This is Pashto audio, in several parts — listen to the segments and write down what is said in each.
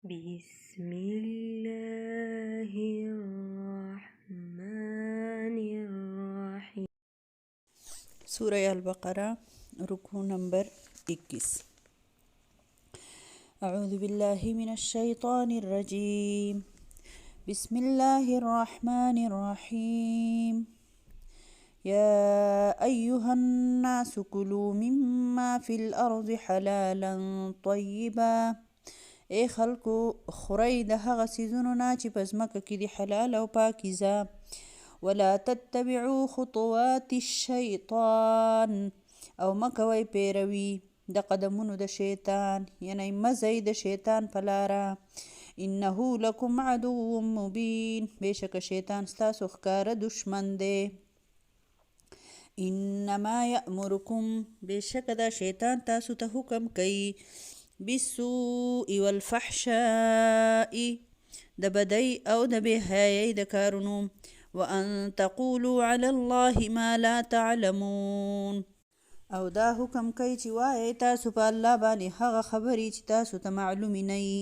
بسم الله الرحمن الرحيم. سورہ البقرہ رکوع نمبر 21. اعوذ باللہ من الشیطان الرجیم. بسم اللہ الرحمن الرحیم. یا ایہا الناس کلوا مما فی الارض حلالا طیبا. ای خلکو خورئ د هغه څیزونو نه چې په ځمکه کې دي حلال او پاکیزه. ولا تتبعوا خطوات الشیطان، او مه کوئ پیروي د قدمونو د شیطان، یعنی مه ځئ د شیطان په لاره. انه لکم عدو مبین، بېشکه شیطان ستاسو ښکاره دشمن دی. انما یأمرکم، بېشکه دا شیطان تاسو ته حکم کوي بالسوء والفحشاء، د بدۍ او د بېحیایۍ د کارونو. وان تقولوا علی الله ما لا تعلمون، او دا حکم کوي چې وایئ تاسو په الله باندې هغه خبرې چې تاسو ته معلومې نه وي.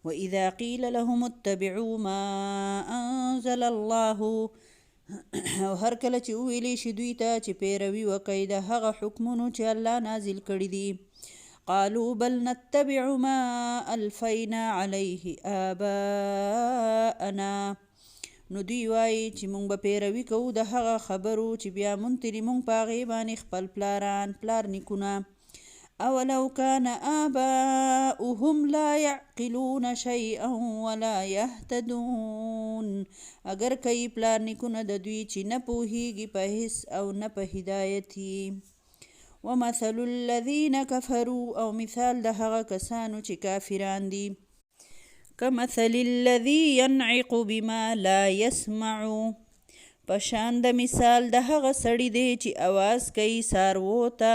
واذا قیل لهم اتبعوا ما انزل الله، او هر کله چې وویلی شي دوی ته چې پیروي وکئ د هغه حکمونو چې الله نازل کړي دي. قالوا بل نتبع ما الفینا علیه آباءنا، نو دوی وایي چې مونږ به پیروي کوو د هغه خبرو چې بیا مونږ ترې مونږ په هغې باندې خپل پلار نیکونه. اولو کان آباؤهم لا یعقلون شیئا ولا یهتدون، اگر کوي پلار نیکونه د دوی چې نه پوهیږي په هیڅ او نه په هدایت یې. ومثل الذین کفروا، او مثال د هغه کسانو چې کافران دي. کمثل الذی ینعق بما لا یسمع، پشان د مثال د هغه سړي دی چې اواز کوي څاروو ته.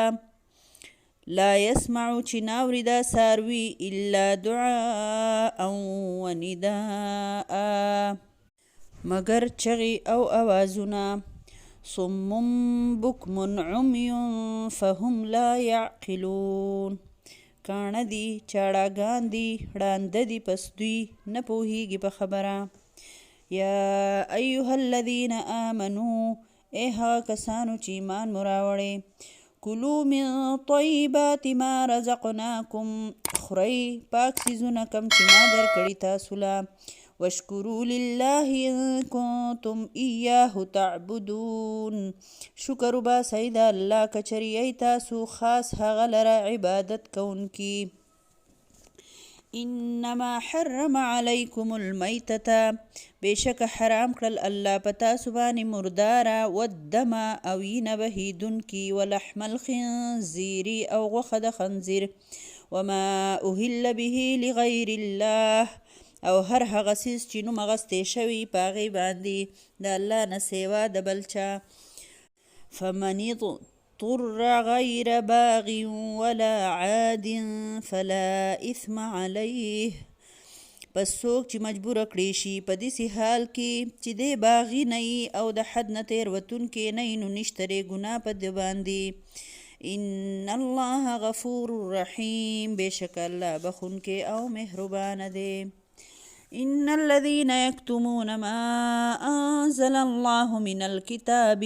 لا یسمع، چې ناوري دا څاروي الا دعاء ونداء، مگر چغې او اوازونه. صم بکم عمی فهم لا یعقلون، کاڼه دي، چاړاګان دي، ړانده دي، پس دوی نه پوهیږي په خبره. یا ایها الذین آمنو، ای هغه کسانو چې ایمان مو راوړی. کلوا من طیبات ما رزقناکم، خورئ پاک څیزونه کم چې ما درکړي تاسو له. واشکروا لله ان کنتم ایاه تعبدون، شکر وباسئ د الله که چېرې یئ تاسو خاص هغه لره عبادت کوونکي. انما حرم علیکم المیتة، بېشکه حرام کړل الله په تاسو باندې مرداره، والدم او وینه بهیدونکي، ولحم الخنزیر او غوښه د خنزیر. وما اهل به لغیر الله، او هر هغه څیز چې نوم اخیستی شوي په هغې باندې د الله نه سیوا د بل چا. فمن اضطر غیر باغ ولا عاد فلا اثم علیه، پس څوک چې مجبوره کړی شي په داسې حال کې چې دی باغي نه وي او د حد نه تېروتونکی نه وي، نو نشته دی ګناه په ده باندې. ان الله غفور رحیم، بېشکه الله بخونکی او مهربانه دی. ان الذين يكتمون ما انزل الله من الكتاب،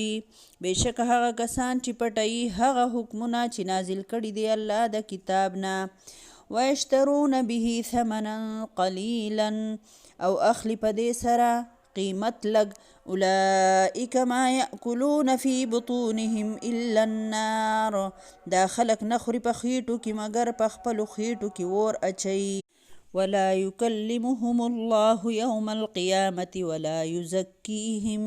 بېشکه هغه کسان چې پټوي هغه حکمونه چې نازل کړي دی الله د کتاب نه. ویشترون به ثمنا قلیلا، او اخلي په دې سره قیمت لږ. اولئک ما یأکلون فی بطونهم الا النار، دا خلک نه خوري په خېټو کې مګر په خپلو خېټو کې اور اچوي. ولا یکلمهم الله یوم القیامة ولا یزکیهم،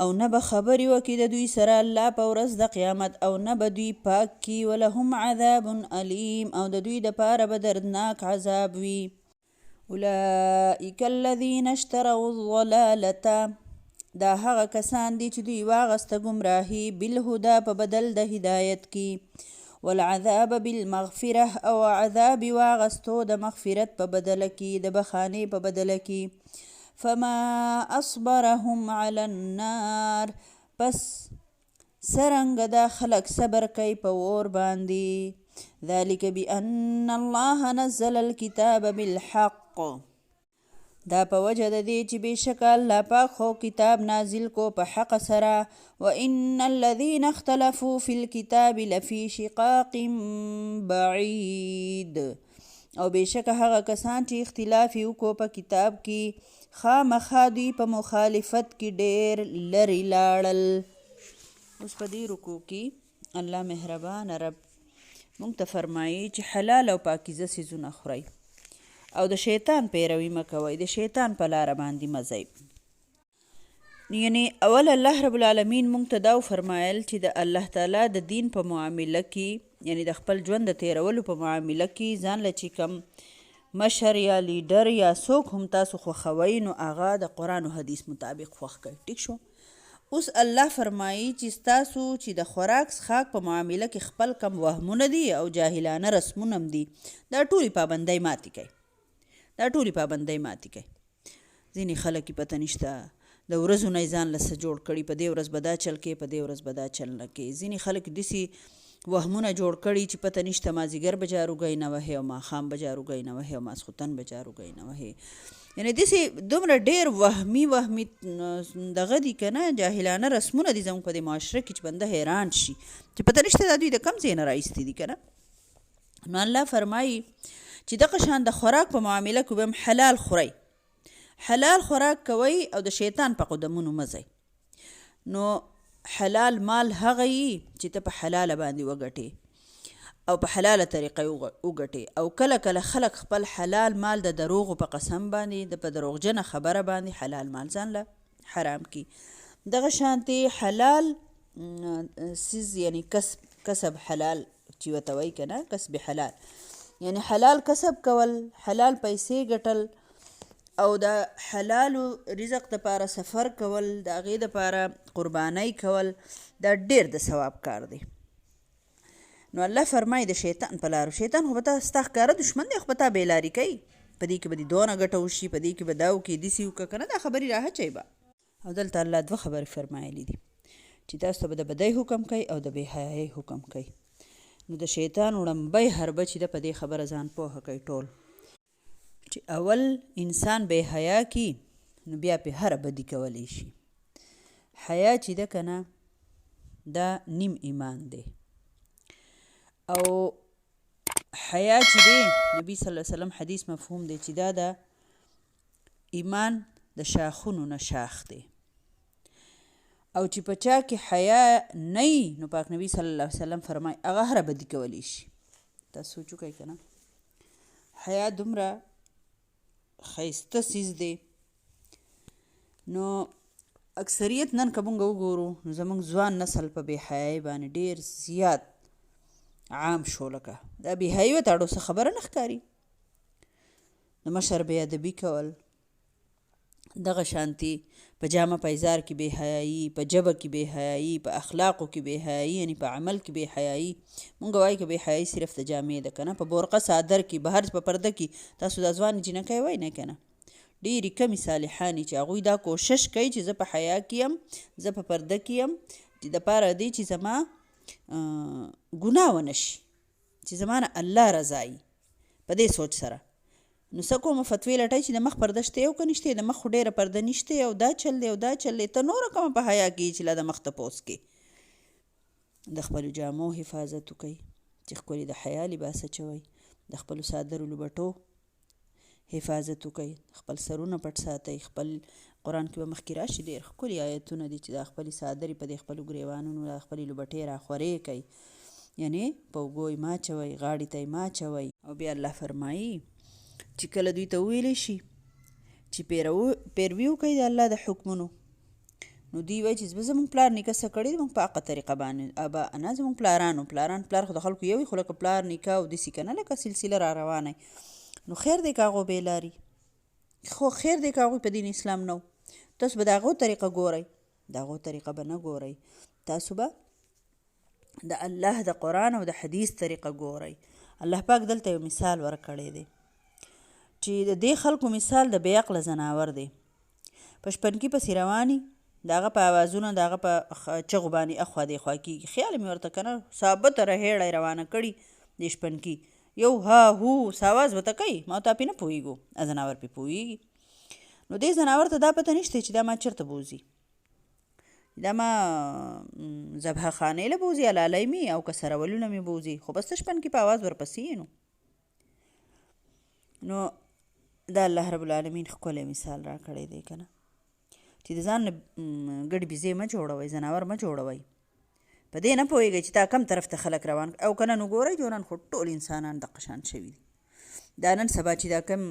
او نه به خبرې وکړي د دوی سره الله په ورځ د قیامت، او نه به دوی پاک کړي. ولهم عذاب علیم، او د دوی دپاره به دردناک عذاب وي. اولئک الذین اشتروا الضلالة، دا هغه کسان دي چې دوی واغسته ګمراهي بالهدى په بدل د هدایت کې. والعذاب بالمغفره، او عذاب واغستو د مغفرت په بدله کې، د بخانې په بدله کې. فما اصبرهم علی النار، پس څرنګه دا خلک صبر کوي په اور باندې. ذلك بأن الله نزل الكتاب بالحق دا په وجه د دې چې بېشکه الله پاک خو کتاب نازل کو په حق سره وإن الذين اختلفوا في الكتاب لفي شقاق بعید او بېشکه هغه کسان چې اختلاف یې وکړو په کتاب کې خامخا دوی په مخالفت کې ډېر لرې لاړل. اوس په دې رکوع کې الله مهربان رب موږ ته فرمایي چې حلال او پاکیزه څیزونه خورئ او د شیطان پیروي مه کوئ، د شیطان په لاره باندې مه ځئ. یعنې اول الله رب العالمین موږ ته دا وفرمایل چې د الله تعالی د دین په معامله کې یعنې د خپل ژوند د تیرولو په معامله کې ځان له چې کم مشر یا لیډر یا څوک هم تاسو خوښوئ نو هغه د قرآن و حدیث مطابق خوښ کړئ. ټیک شو؟ اوس الله فرمایي چې ستاسو چې د خوراک څښاک په معامله کې خپل کم وهمونه دي او جاهلانه رسمونه هم دي دا ټولې پابندۍ ماتې کوئ. ځینې خلک یې پته نشته د ورځو نه یې ځان له څه جوړ کړي، په دې ورځ به دا چل کوي، په دې ورځ به دا چل نه کوي. ځینې خلک داسې وهمونه جوړ کړي چې پته نشته مازدیګر به جاروګۍ نه وهي او ماښام به جاروګۍ نه وهي او ماسخوتن به جاروګۍ نه وهي. یعنې داسې دومره ډېر وهمي دغه دي که نه جاهلانه رسمونه دي زموږ په دې معاشره کې چې بنده حیران شي چې پته نشته دا دوی د کم ځای نه رایستي دي که نه. نو الله فرمایي چې دغه شان د خوراک په معامله کې به هم حلال خورئ، حلال خوراک کوئ او د شیطان په قدمونو مه ځئ. نو حلال مال هغه یي چې ته په حلاله باندې وګټې او په حلاله طریقه وګټې او کله کله خلک خپل حلال مال د دروغو په قسم باندې د په دروغجنه خبره باندې حلال مال ځان له حرام کی. دغه شانتې حلال سیز یعنی کسب حلال چې ورته وایي که نه کسب حلال یعنی حلال کسب کول، حلال پیسې ګټل او د حلالو رزق دپاره سفر کول، د هغې دپاره قربانۍ کول دا ډېر د ثواب کار دی. نو الله فرمایي د شیطان په لارو، شیطان خو به تا ستا ښکاره دشمن دی، خو به تا بېلاري کوي، په دې کې به دې دونه ګټه وشي، په دې کې به دا وکړي داسې وکړه که نه دا خبرې راهچوي به. او دلته الله دوه خبرې فرمایلي دي چې تاسو ته به د بدۍ حکم کوي او د بې حیایۍ حکم کوي. نو د شیطان وړمبی حربه چې ده په دې خبره ځان پوهه کوي ټول چې اول انسان بې حیا کی نو بیا پې هره بدي کولی شي. حیا چې ده که نه دا نیم ایمان دی او حیا چې دی نبی صلی الله علیه وسلم حدیث مفهوم دی چې دا د ایمان د شاخونو نه شاخ دی او چې په چا کې حیا نه وي نو پاک نبی صلی الله علیه وسلم فرمایي هغه هره بدي کولی شي. تاسو سوچ وکئ که نه حیا دومره ښایسته څیز دی. نو اکثریت نن که موږ وګورو نو زموږ ځوان نسل په بې حیایۍ باندې ډېر زیات عام شو. لکه دا بې حیایي ورته اړو څه خبره نه ښکاري. د مشر بې ادبي کول، دغه شانتي په جامه پیزار کې بې حیایي، په ژبه کې بې حیایي، په اخلاقو کې بې حیایي، یعنې په عمل کې بې حیایي. مونږ وایو که بې حیایي صرف د جامې ده که نه، په بورقه صادر کې بهر په پرده کې تاسو دا ځوانې جینکۍ وایي نه که نه ډېرې کمې صالحانې چې هغوی دا کوشش کوي چې زه په حیا کې یم، زه په پرده کې یم چې دپاره دی چې زما ګناه ونه شي، چې زما نه الله رضایي. په دې سوچ سره نو څه کومه فتوې لټوي چې د مخ پرده شته او که نشته، د مخ خو ډېره پرده نشته او دا چل دی او دا چل دی. ته نوره کومه په حیا کې چې لا د مخ تپوس کې د خپلو جامو حفاظت وکئ چې ښکلي د حیا لباس اچوئ، د خپلو صادرو لبټو حفاظت وکئ، خپل سرونه پټ ساتئ. خپل قرآن کې به مخکې راشي ډېر ښکلي آیتونه دي چې دا خپلې صادرې په دې خپلو ګریوانونو دا خپلې لبټې راخورې کوئ، یعنې په اوږو یې مه اچوئ، غاړې ته یې مه اچوئ. او بیا الله فرمایي چې کله دوی ته وویلی شي چې پیروي وکړئ د الله د حکمونو نو دوی وایي چې زموږ پلار نیکه څه کړي زموږ په حقه طریقه باندې اباءنا زموږ پلار خو د خلکو یو وي خو لکه پلار نیکه او داسې که نه لکه سلسله را روانه نو خیر دی که هغو بېلاري خو خیر دی که هغوی په دین اسلام نه و. تاسو به د هغو طریقه ګورئ، د هغو طریقه به نه ګورئ، تاسو به د الله د قرآن او د حدیث طریقه ګورئ. الله پاک دلته یو مثال ورکړی دی چې د دې خلکو مثال د بې عقله ځناور دی. په شپنکي پسې رواني د هغه په اوازونه د هغه په چغو باندې اخوا دېخوا کېږي. خیال مې ورته که نه ثابته رهیړه یې روانه کړي دې شپنکي یو ها هو ساواز به ته کوي ما تا پې نه پوهېږو ځناور پې پوهېږي. نو دې ځناور ته دا پته نشته چې دا ما چېرته بوځي، دا ما ذبح خانې له بوځي حلالۍ مې او که سرولونه مې بوځي، خو بس ته شپنکي په اواز ورپسې یې. نو دا الله رب العالمین ښکلی مثال را کړی دی که نه، چې د ځان نه ګډ بیزې مه جوړوئ، ځناور مه جوړوئ، په دې نه پوهېږئ چې تا کم طرف ته خلک روان او که نن وګورئ جو نن خو ټول انسانان دغه شان شوي دي. دا نن سبا چې دا کم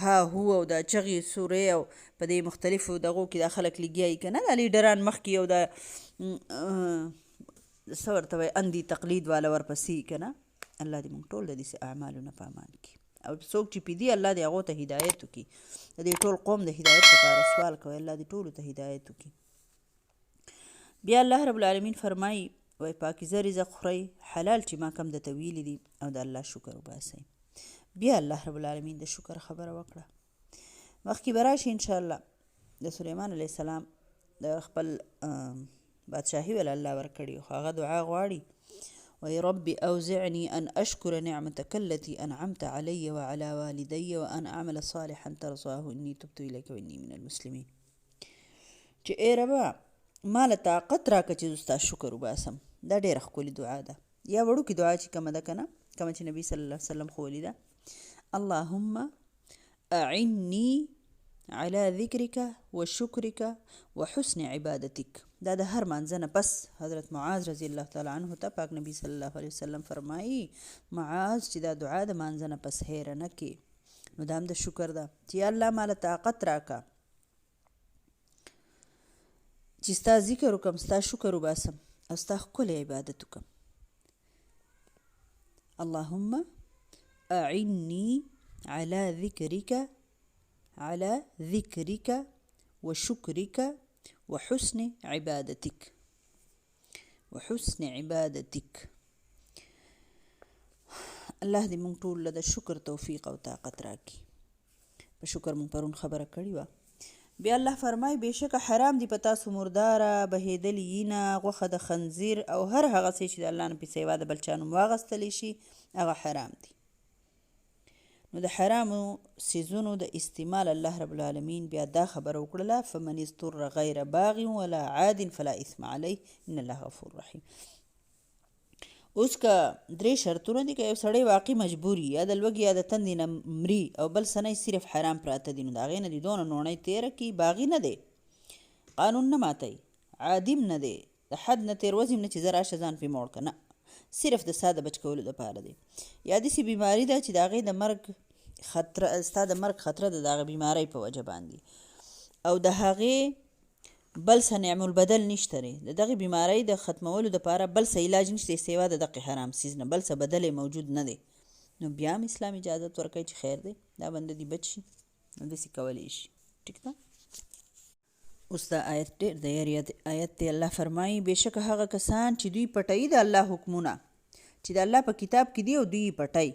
ها هو او دا چغې سورې او په دې مختلفو دغو کې دا خلک لګیایي که نه، دا لیډران مخکې او دا څه ورته وایي اندي تقلید والا ورپسې که نه. الله دې موږ ټول د داسې اعمالو نه په امان کړي او څوک چې پې دي الله دې هغو ته هدایت وکړي. د دې ټول قوم د هدایت لپاره سوال کوي، الله دې ټولو ته هدایت وکړي. بیا الله رب العالمین فرمایي وایي پاکیزه رزق خورئ، حلال چې ما کم درته ویلي دي او د الله شکر وباسئ. بیا الله رب العالمین د شکر خبره وکړه. مخکې به راشي انشاءالله د سلیمان علیه السلام د خپل بادشاهي ول الله ورکړي خو هغه دعا غواړي وایي رب اوزعني ان اشکر نعمتك التي انعمت علي وعلى والدي وان اعمل صالحا ترضاه اني تبت اليك واني من المسلمين. چې ای ربه ما له طاقت راکړه چې زه ستا شکر وباسم. دا ډېره ښکلې دعا ده، یا وړوکې دعا چې کومه ده که نه، کومه چې نبي صلی الله علیه وسلم ښولې ده اللهم اعني على ذکرک وشکرک وحسن عبادتک. دا د هر مانځه نه پس حضرت معاذ رضی الله تعالی عنه ته پاک نبی صلی الله علیه وسلم فرمایي معاذ چې دا دعا د مانځه نه پس هیره نه کې. نو دا هم د شکر ده چې یا الله ماله طاقت راکه چې ستا ذکر وکړم، ستا شکر وباسم او ستا ښکلی عبادت وکړم. اللهم اعني على ذکرک وشکرک وحسن عبادتک. الله دې مونږ ټول له د شکر توفیق او طاقت راکړي. په شکر مونږ پرون خبره کړې وه. بیا الله فرمایي بېشکه حرام دي په تاسو مرداره، بهېدلې وینه، غوښه د خنزیر او هر هغه څه چې د الله نه په سیوا د بل چا نوم واخیستلی شي هغه حرام دي. نو د حرامو څیزونو د استعمال الله رب العالمین بیا دا خبره وکړله فمن اضطر غیر باغ ولا عاد فلا اثم علیه ان الله غفور رحیم. اوس که درې شرطونه دي که یو سړی واقعي مجبوري یا د لوږې یا د تندې نه مري او بل سنی صرف حرام پراته دي نو د هغې نه دي دونه نوڼۍ تېره کړي. باغي نه دی، قانون نه ماتوي، عادیم نه دی، د حد نه تېر وزم نه چې زه راشه ځان پې موړ که نه، صرف د ستا د بچ کولو دپاره دی. یا داسې بیماري ده چې د هغې د مرګ خطره ستا د مرګ خطره ده د هغه بیمارۍ په وجه باندې او د هغې بل څه نعم البدل نشته دی، د دغې بیمارۍ د ختمولو دپاره بل څه علاج نشته سوا د دغې حرام څیز نه، بل څه بدل موجود نه دی. نو بیا هم اسلام اجازت ورکوي چې خیر دی دا بنده دې بچ شي نو داسې کولی شي. ټیک ده. اوس دا آیت ډېر د یاري آیت دی. الله فرمایي بېشکه هغه کسان چې دوی پټوي د الله حکمونه چې د الله په کتاب کې دی او دوی یې پټوي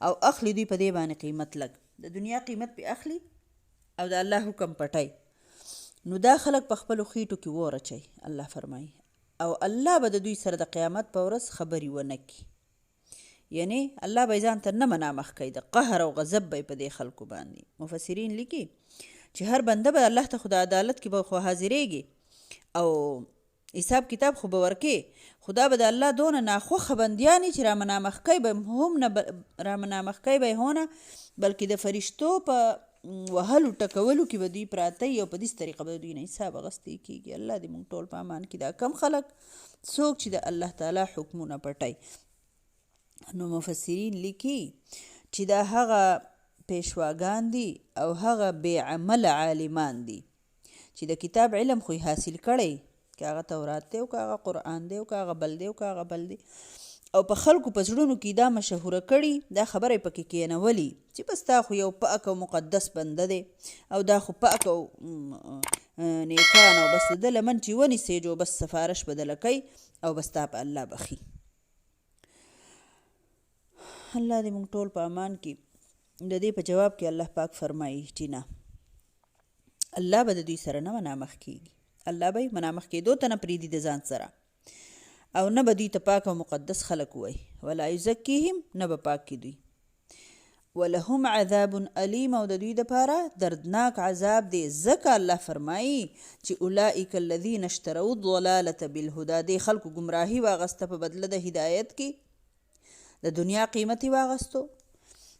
او اخلي دوی په دې باندې قیمت لږ، د دنیا قیمت پې اخلي او د الله حکم پټوي، نو دا خلک په خپلو خېټو کې اور اچوي. الله فرمایي او الله به د دوی سره د قیامت په ورځ خبرې ونه کړي، یعنی الله به یې ځان ته نه منامخ کوي، د قهر او غضب به یې په دې خلکو باندې. مفسرین لیکي چې هر بنده به الله ته خو د عدالت کې به خو حاضرېږي او حساب کتاب خو به ورکې، خدا به د الله دونه ناخوښه بندیانې چې رامنامخ کوي به هم نه رامنامخ کوي به یې هونه بلکې د فرشتو په وهلو ټکولو کې به دوی پراته وي او په داسې طریقه به دوی نه حساب اخیستی کېږي. الله دې موږ ټول په امان کې. دا کم خلک څوک چې د الله تعالی حکمونه پټوي. نو مفسرین لیکي چې دا هغه پیشواګان دي او هغه بې عمله عالمان دي چې د کتاب علم خو حاصل کړی، که هغه تورات دی او که هغه قرآن دی او که هغه بل دی او که هغه بل دی، او په خلکو په زړونو کې دا مشهوره کړي، دا خبره یې پکې کېنولي چې بس دا خو یو پاک او مقدس بنده دی او دا خو پاک او نیکان او بس د ده لمن چې ونیسې جو بس سفارش به دله کوي او بس تا په الله بخي. الله دې موږ ټول په امان کې. د دې په جواب کې الله پاک فرمایي چې نه، الله به د دوی سره نه منامخ کېږي، الله به یې منامخ کېدو ته نه پرېږدي د ځان سره، او نه به دوی ته پاک او مقدس خلق وای ولا یزکیهم نه به پاک کی دوی ولهم عذاب علیم او د دوی دپاره دردناک عذاب دی ځکه الله فرمایي چې اولئک الذین اشتروا الضلالة بالهدى دې خلکو ګمراهي واغسته په بدله د هدایت کې د دنیا قیمت یې واغستو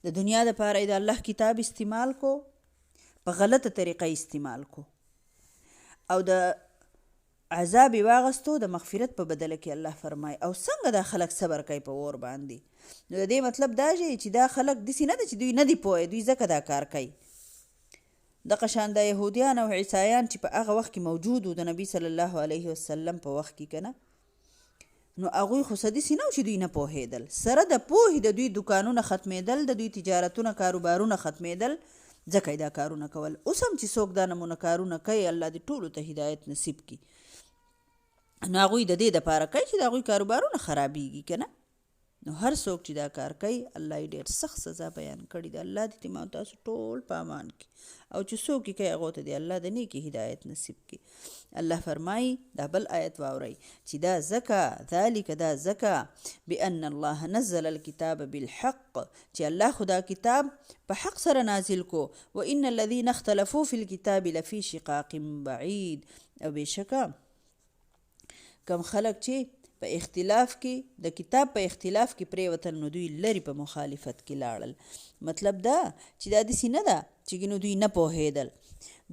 د دنیا دپاره یې د الله کتاب استعمال کو په غلطه طریقه استعمال کو او د عذاب یې واغستو د مغفرت په بدله کې الله فرمایي او څنګه دا خلک صبر کوي په اور باندې نو د دې مطلب دا چې دا خلک داسې نه ده چې دوی نه دي پوهه دوی ځکه دا کار کوي دغه شان د یهودیان او عیسایان چې په هغه وخت کې موجود وو د نبي صلی الله علیه وسلم په وخت کې که نه نو هغوی خو څه داسې نه و چې دوی نه پوهېدل سره د پوهې د دوی دکانونه ختمېدل د دوی تجارتونه کاروبارونه ختمېدل ځکه دا کارونه کول اوس هم چې څوک دا نمونه کارونه کوي الله دې ټولو ته هدایت نصیب کړي نو هغوی د دې دپاره کوي چې د هغوی کاروبارونه خرابېږي که نه نو هر څوک چې دا کار کوي الله یې ډېر سخت سزا بیان کړي ده الله دې ما تاسو ټول په امان کړي او چې څوک یې کوي هغو ته دې الله د نیکې هدایت نصیب کړي الله فرمایي دا بل آیت واورئ چې دا ځکه ذلک دا ځکه بأن الله نزل الکتاب بالحق چې الله خو دا کتاب په حق سره نازل کو وان الذین اختلفوا فی الکتاب لفی شقاق بعید او بېشکه کم خلک چې په اختلاف کې د کتاب په اختلاف کې پرېوتل نو دوی لرې په مخالفت کې لاړل مطلب دا چې دا داسې نه ده چې نو دوی نه پوهېدل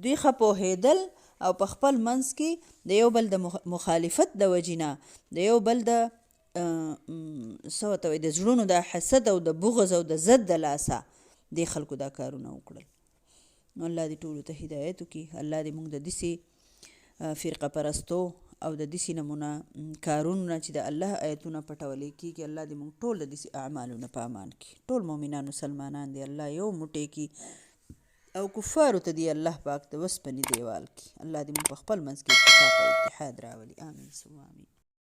دوی ښه پوهېدل او په خپل منځ کې د یو بل د مخالفت د وجې نه د یو بل د څه ورته وایي د زړونو د حسد او د بغض او د ضد د لاسه دې خلکو دا کارونه وکړل نو الله دې ټولو ته هدایت وکړي الله دې موږ د داسې فرقه پرستو او د داسې نمونه کارونو چې د الله آیتونه پټولی کېږي الله دې موږ ټول د داسې اعمالو نه په امان کړي ټول مؤمنان مسلمانان دې الله یو موټی کړي او کفارو ته دې الله پاک د وسپنې دیوال کړي الله دې موږ په خپل منځ کې اتفاق او اتحاد راولي آمین ثم آمین